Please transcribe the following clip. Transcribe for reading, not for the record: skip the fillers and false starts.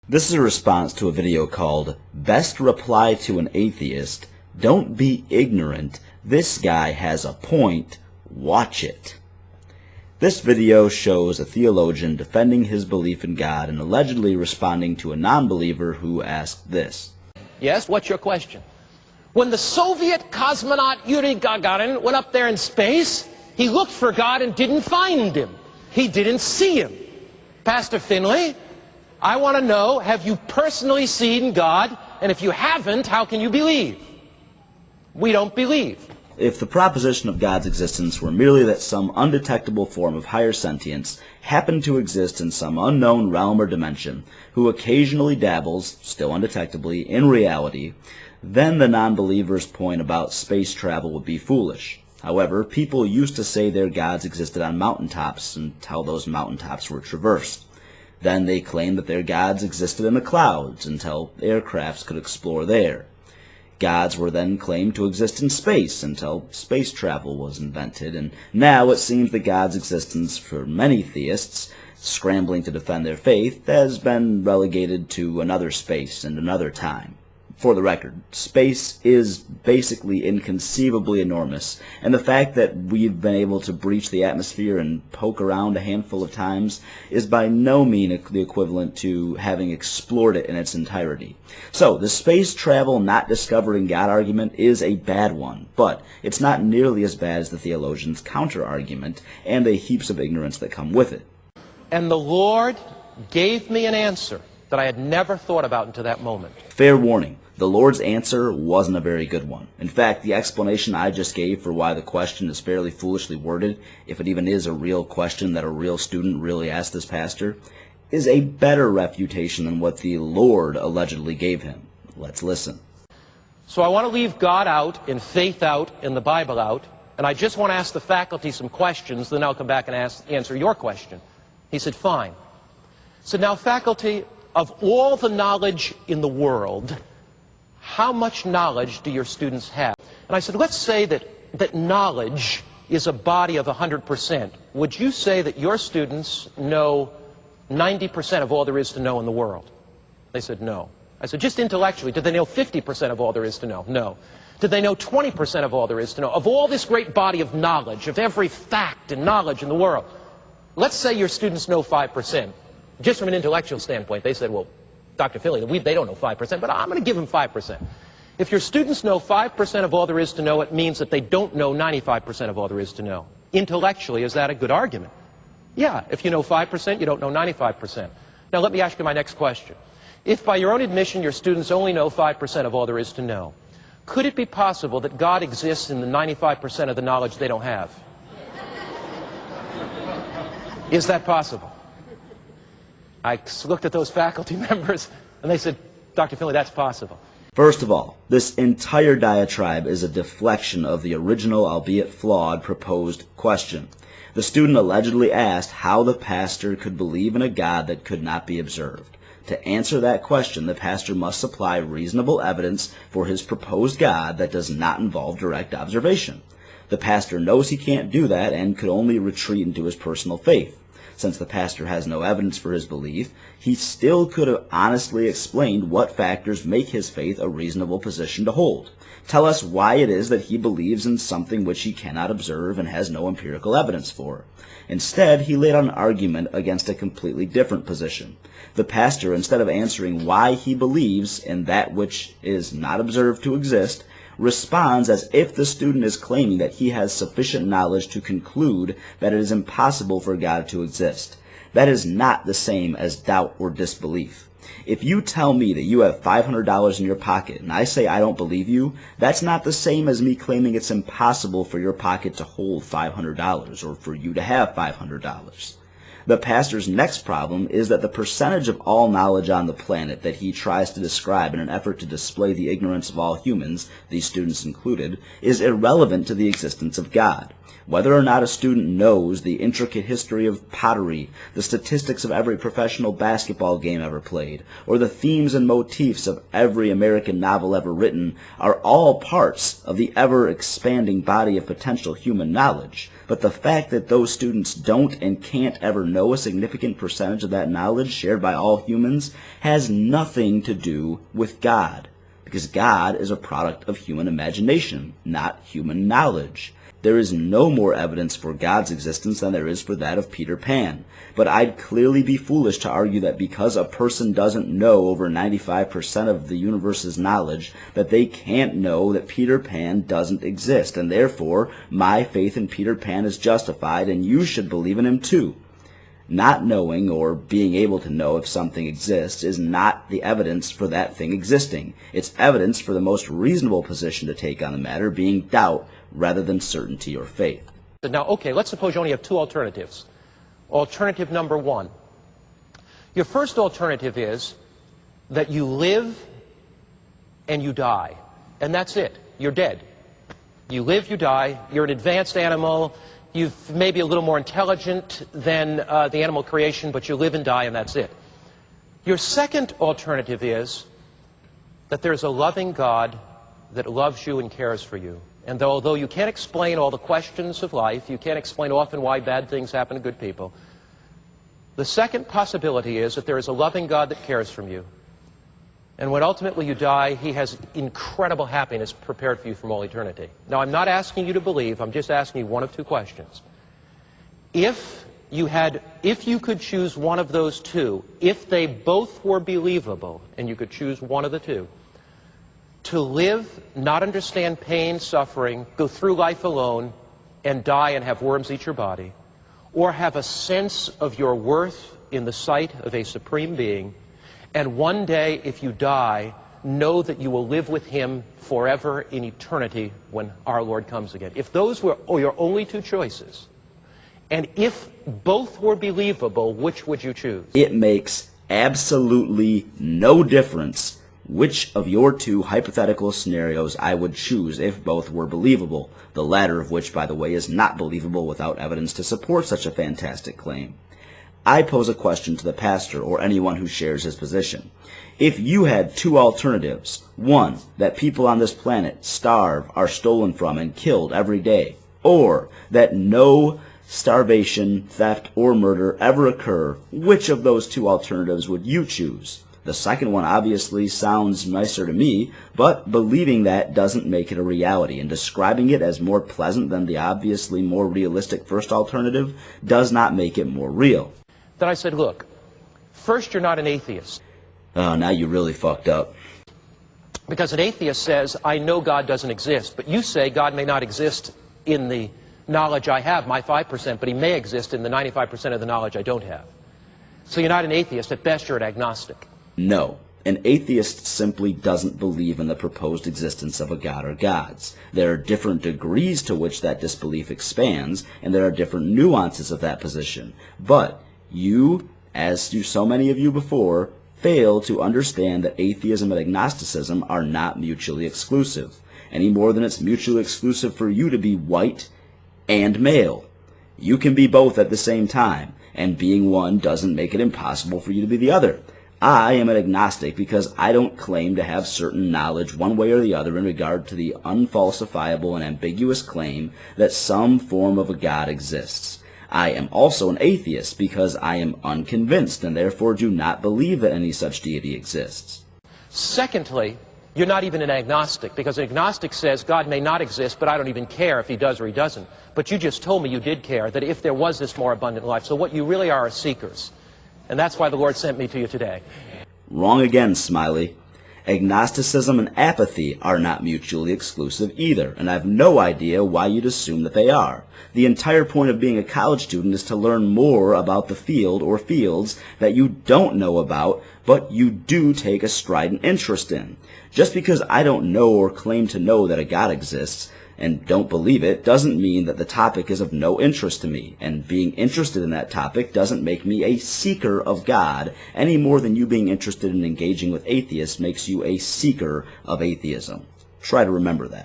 This is a response to a video called Best Reply to an Atheist. Don't be ignorant. This guy has a point. Watch it. This video shows a theologian defending his belief in God and allegedly responding to a non-believer who asked this. Yes, what's your question? When the Soviet cosmonaut Yuri Gagarin went up there in space, he looked for God and didn't find him. He didn't see him. Pastor Finley, I want to know, have you personally seen God? And if you haven't, how can you believe? We don't believe. If the proposition of God's existence were merely that some undetectable form of higher sentience happened to exist in some unknown realm or dimension, who occasionally dabbles, still undetectably, in reality, then the non-believer's point about space travel would be foolish. However, people used to say their gods existed on mountaintops until those mountaintops were traversed. Then they claimed that their gods existed in the clouds until aircrafts could explore there. Gods were then claimed to exist in space until space travel was invented, and now it seems that God's existence for many theists scrambling to defend their faith has been relegated to another space and another time. For the record, space is basically inconceivably enormous, and the fact that we've been able to breach the atmosphere and poke around a handful of times is by no means the equivalent to having explored it in its entirety. So, the space travel not discovering God argument is a bad one, but it's not nearly as bad as the theologian's counter-argument and the heaps of ignorance that come with it. And the Lord gave me an answer that I had never thought about until that moment. Fair warning. The Lord's answer wasn't a very good one. In fact, the explanation I just gave for why the question is fairly foolishly worded, if it even is a real question that a real student really asked this pastor, is a better refutation than what the Lord allegedly gave him. Let's listen. So I want to leave God out and faith out and the Bible out, and I just want to ask the faculty some questions, then I'll come back and answer your question. He said, fine. So now, faculty, of all the knowledge in the world, how much knowledge do your students have? And I said, let's say that knowledge is a body of 100%. Would you say that your students know 90% of all there is to know in the world? They said, no. I said, just intellectually, did they know 50% of all there is to know? No. Did they know 20% of all there is to know? Of all this great body of knowledge, of every fact and knowledge in the world, let's say your students know 5%. Just from an intellectual standpoint, they said, well, Dr. Finley, they don't know 5%, but I'm going to give them 5%. If your students know 5% of all there is to know, it means that they don't know 95% of all there is to know. Intellectually, is that a good argument? Yeah, if you know 5%, you don't know 95%. Now let me ask you my next question. If by your own admission your students only know 5% of all there is to know, could it be possible that God exists in the 95% of the knowledge they don't have? Is that possible? I looked at those faculty members and they said, Dr. Finley, that's possible. First of all, this entire diatribe is a deflection of the original, albeit flawed, proposed question. The student allegedly asked how the pastor could believe in a God that could not be observed. To answer that question, the pastor must supply reasonable evidence for his proposed God that does not involve direct observation. The pastor knows he can't do that and could only retreat into his personal faith. Since the pastor has no evidence for his belief, he still could have honestly explained what factors make his faith a reasonable position to hold. Tell us why it is that he believes in something which he cannot observe and has no empirical evidence for. Instead, he laid out an argument against a completely different position. The pastor, instead of answering why he believes in that which is not observed to exist, responds as if the student is claiming that he has sufficient knowledge to conclude that it is impossible for God to exist. That is not the same as doubt or disbelief. If you tell me that you have $500 in your pocket and I say I don't believe you, that's not the same as me claiming it's impossible for your pocket to hold $500 or for you to have $500. The pastor's next problem is that the percentage of all knowledge on the planet that he tries to describe in an effort to display the ignorance of all humans, these students included, is irrelevant to the existence of God. Whether or not a student knows the intricate history of pottery, the statistics of every professional basketball game ever played, or the themes and motifs of every American novel ever written, are all parts of the ever-expanding body of potential human knowledge. But the fact that those students don't and can't ever know a significant percentage of that knowledge shared by all humans has nothing to do with God, because God is a product of human imagination, not human knowledge. There is no more evidence for God's existence than there is for that of Peter Pan. But I'd clearly be foolish to argue that because a person doesn't know over 95% of the universe's knowledge, that they can't know that Peter Pan doesn't exist, and therefore my faith in Peter Pan is justified and you should believe in him too. Not knowing or being able to know if something exists is not the evidence for that thing existing. It's evidence for the most reasonable position to take on the matter, being doubt rather than certainty or faith. Now, okay, let's suppose you only have two alternatives. Alternative number one. Your first alternative is that you live and you die, and that's it. You're dead. You live, you die, you're an advanced animal, you're maybe a little more intelligent than the animal creation, but you live and die, and that's it. Your second alternative is that there's a loving God that loves you and cares for you. And although you can't explain all the questions of life, you can't explain often why bad things happen to good people, the second possibility is that there is a loving God that cares for you. And when ultimately you die, he has incredible happiness prepared for you from all eternity. Now, I'm not asking you to believe, I'm just asking you one of two questions. If you could choose one of those two, if they both were believable, and you could choose one of the two, to live, not understand pain, suffering, go through life alone, and die and have worms eat your body, or have a sense of your worth in the sight of a supreme being, and one day, if you die, know that you will live with him forever in eternity when our Lord comes again. If those were your only two choices, and if both were believable, which would you choose? It makes absolutely no difference which of your two hypothetical scenarios I would choose if both were believable, the latter of which, by the way, is not believable without evidence to support such a fantastic claim. I pose a question to the pastor or anyone who shares his position. If you had two alternatives, one, that people on this planet starve, are stolen from, and killed every day, or that no starvation, theft, or murder ever occur, which of those two alternatives would you choose? The second one obviously sounds nicer to me, but believing that doesn't make it a reality, and describing it as more pleasant than the obviously more realistic first alternative does not make it more real. Then I said, look, first, you're not an atheist. Oh, now you really fucked up. Because an atheist says, I know God doesn't exist, but you say God may not exist in the knowledge I have, my 5%, but he may exist in the 95% of the knowledge I don't have. So you're not an atheist. At best, you're an agnostic. No, an atheist simply doesn't believe in the proposed existence of a god or gods. There are different degrees to which that disbelief expands, and there are different nuances of that position. But you, as do so many of you before, fail to understand that atheism and agnosticism are not mutually exclusive, any more than it's mutually exclusive for you to be white and male. You can be both at the same time, and being one doesn't make it impossible for you to be the other. I am an agnostic because I don't claim to have certain knowledge one way or the other in regard to the unfalsifiable and ambiguous claim that some form of a God exists. I am also an atheist because I am unconvinced and therefore do not believe that any such deity exists. Secondly, you're not even an agnostic, because an agnostic says God may not exist, but I don't even care if he does or he doesn't. But you just told me you did care, that if there was this more abundant life. So what you really are seekers. And that's why the Lord sent me to you today. Wrong again, Smiley. Agnosticism and apathy are not mutually exclusive either, and I have no idea why you'd assume that they are. The entire point of being a college student is to learn more about the field or fields that you don't know about, but you do take a strident interest in. Just because I don't know or claim to know that a God exists, and don't believe it, doesn't mean that the topic is of no interest to me, and being interested in that topic doesn't make me a seeker of God, any more than you being interested in engaging with atheists makes you a seeker of atheism. Try to remember that.